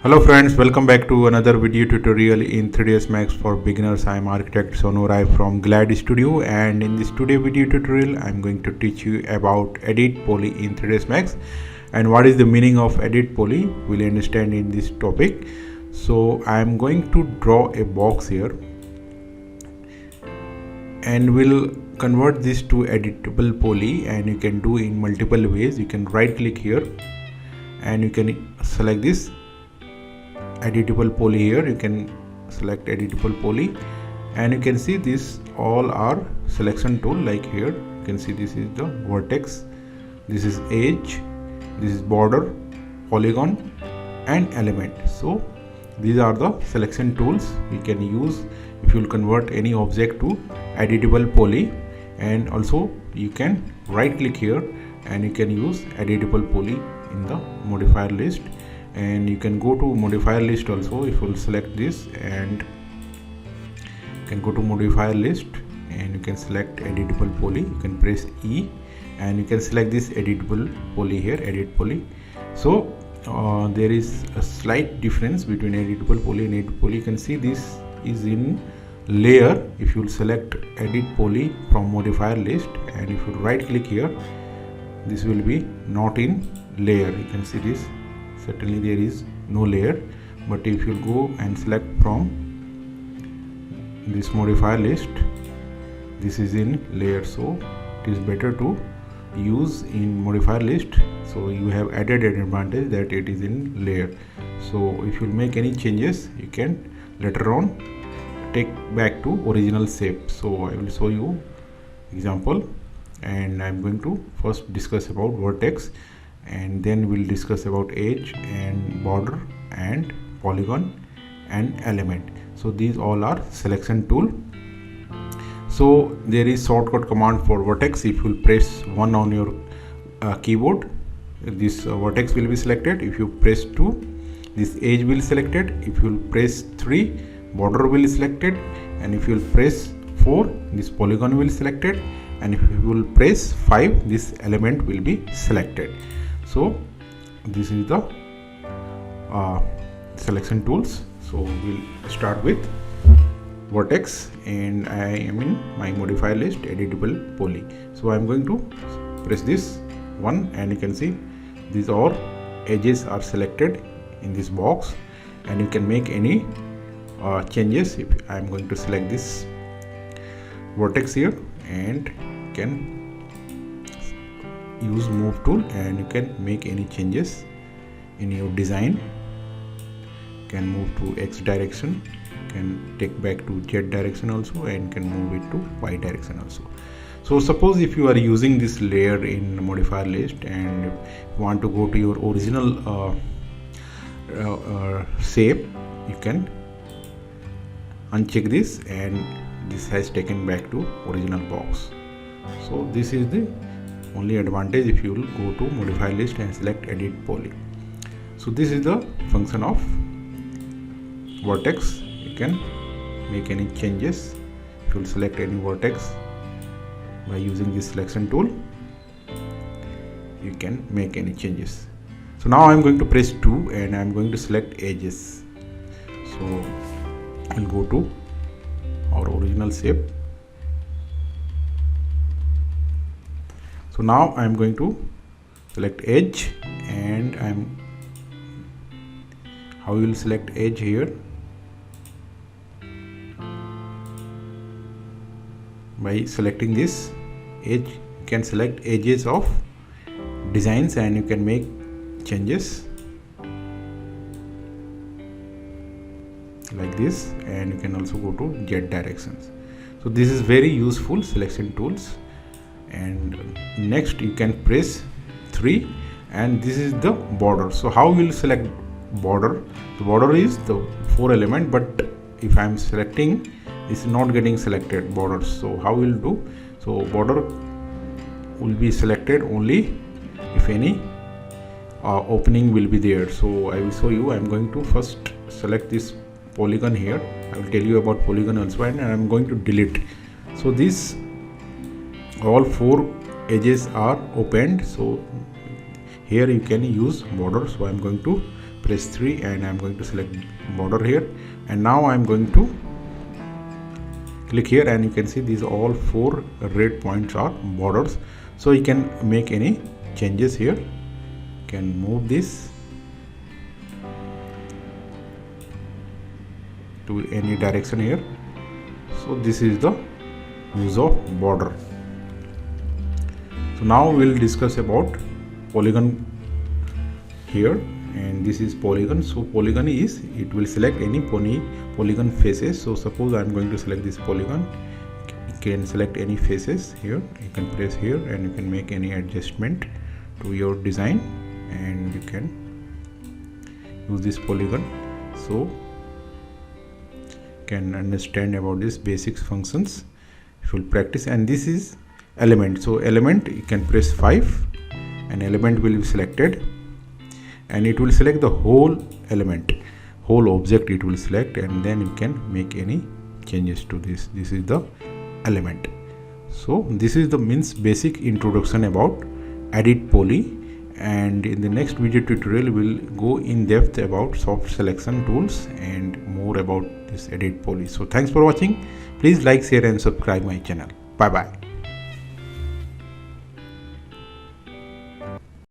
Hello friends, welcome back to another video tutorial in 3ds Max for beginners. I am architect Sonu Rai from Glad Studio, and in this today video tutorial I am going to teach you about edit poly in 3ds Max and what is the meaning of edit poly. We'll understand in this topic. So I am going to draw a box here and we'll convert this to editable poly, and you can do in multiple ways. You can right click here and you can select this editable poly here. You can select editable poly and you can see this all are selection tool. Like here you can see this is the vertex, this is edge, this is border, polygon and element. So these are the selection tools we can use if you will convert any object to editable poly. And also you can right click here and you can use editable poly in the modifier list, and you can go to modifier list also. If you will select this and you can go to modifier list and you can select editable poly, you can press E and you can select this editable poly here, edit poly. So there is a slight difference between editable poly and edit poly. You can see this is in layer. If you will select edit poly from modifier list and if you right click here, this will be not in layer. You can see this, certainly there is no layer, but if you go and select from this modifier list, this is in layer. So it is better to use in modifier list. So you have added an advantage that it is in layer. So if you make any changes, you can later on take back to original shape. So I will show you example, and I'm going to first discuss about vertex, and then we'll discuss about edge and border and polygon and element. So these all are selection tool. So there is shortcut command for vertex. If you press 1 on your keyboard, this vertex will be selected. If you press 2, this edge will selected. If you press 3, border will be selected, and if you press 4, this polygon will selected, and if you will press 5, this element will be selected. So this is the selection tools. So we'll start with vertex, and I am in my modifier list editable poly. So I'm going to press this one and you can see these all edges are selected in this box, and you can make any changes. If I'm going to select this vertex here and can use move tool and you can make any changes in your design. Can move to X direction, can take back to Z direction also, and can move it to Y direction also. So suppose if you are using this layer in modifier list and you want to go to your original shape, you can uncheck this and this has taken back to original box. So this is the only advantage if you will go to modifier list and select edit poly. So this is the function of vertex. You can make any changes. If you will select any vertex by using this selection tool, you can make any changes. So now I am going to press 2 and I am going to select edges. So I'll go to our original shape. So now I am going to select edge, and how you will select edge here, by selecting this edge. You can select edges of designs and you can make changes like this, and you can also go to Z directions. So this is very useful selection tools. And next you can press 3 and this is the border. So how you will select border? The border is the 4 element, but if I am selecting, this is not getting selected borders. So how will do? So border will be selected only if any opening will be there. So I will show you. I am going to first select this polygon here. I will tell you about polygon also, and I am going to delete. So this all 4 edges are opened. So here you can use border. So I am going to press 3 and I'm going to select border here, and now I'm going to click here, and you can see these all 4 red points are borders. So you can make any changes here. You can move this to any direction here. So this is the use of border. So now we'll discuss about polygon here, and this is polygon. So polygon is, it will select any polygon faces. So suppose I'm going to select this polygon. You can select any faces here. You can press here and you can make any adjustment to your design, and you can use this polygon. So can understand about this basics functions if you will practice. And this is element. So element, you can press 5 and element will be selected, and it will select the whole element, whole object it will select, and then you can make any changes to this. This is the element. So this is the basic introduction about edit poly, and in the next video tutorial we'll go in depth about soft selection tools and more about this edit poly. So thanks for watching. Please like, share and subscribe my channel. Bye bye.